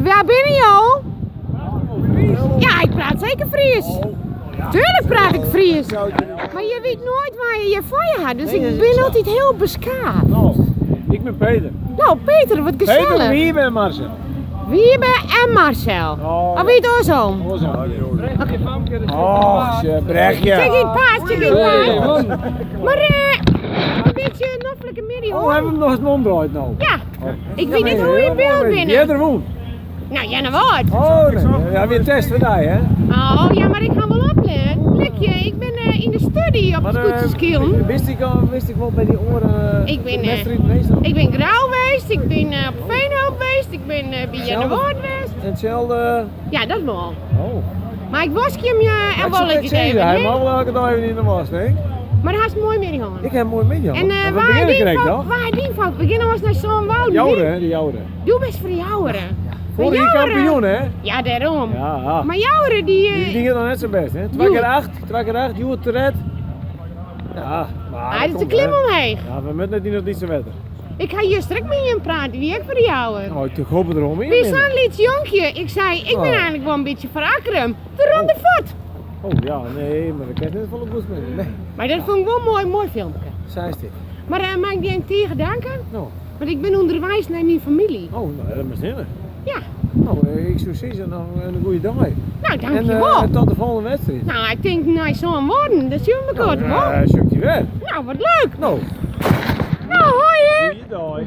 Waar ben je al? Ja, ik praat zeker Fries. Tuurlijk praat ik Fries. Maar je weet nooit waar je voor je had, dus ik ben altijd heel beschaafd. Nou, ik ben Peter. Nou, Peter, wat gezellig. Peter, wie ben Marcel? Wiebe en Marcel. Oh, Of wie het oorzoon? Oh, brechtje. Check in paas, check in paas. Maar een beetje noffelijke middag Oh, hoor. hebben we nog eens een omdraaid nou? Ja, ik weet niet hoe je beeld Jij binnen. er woont? Nou, ja, nou wat. Oh, nee. Ja, weer test voor mij, hè? Oh, ja, maar ik ga wel opletten. Blikje, ik ben in de studie op Scootserskillen. Wist ik wel bij die oren Ik ben, wedstrijd meestal? Ik ben grauw geweest, ik ben op Veenhoop geweest, ik ben bij Janne Woord geweest. En hetzelfde... Ja, dat wel. Oh. Maar ik was hem je en wel Ik zei hij mag wel elke dag even in de was, nee? Maar hij is mooi meegenomen. Ik heb een mooi meegenomen. En Wat waar begin ik die dan? van beginnen was naar zo'n wouden. Jouweren, hè? Die jouweren. Doe best voor Jouweren. Vorige kampioen, hè? Ja, daarom. Ja. Maar Jouweren die... Die ging dan net zo best, hè? 2 keer 8, Joet terecht. Ja, maar Hij is de klim omheen. Ja, we moeten net niet zo wetter. Ik ga hier straks met je praten, wie ik voor Jouweren. Nou, ik hoop erom in. Wie is zo'n lied jonkje? Ik zei, ik ben eigenlijk wel een beetje verakkeren. De ronde voet. Oh ja, nee, maar ik heb net van de boes mee. Nee, Maar dat vond ik wel een mooi filmpje. zij is dit. Maar mag ik die een tegen danken? Nou, Want ik ben onderwijs naar mijn familie. oh, nou, dat is zin. Ja. Nou, ik zou zeggen, nog een goede dag. Nou, En dankjewel. tot de volgende wedstrijd. Nou, ik denk, nou, zo'n woorden, dat zien we elkaar toch wel? Zoek je weer. Nou, wat leuk. Nou, Nou, hoi hè. goeiedag.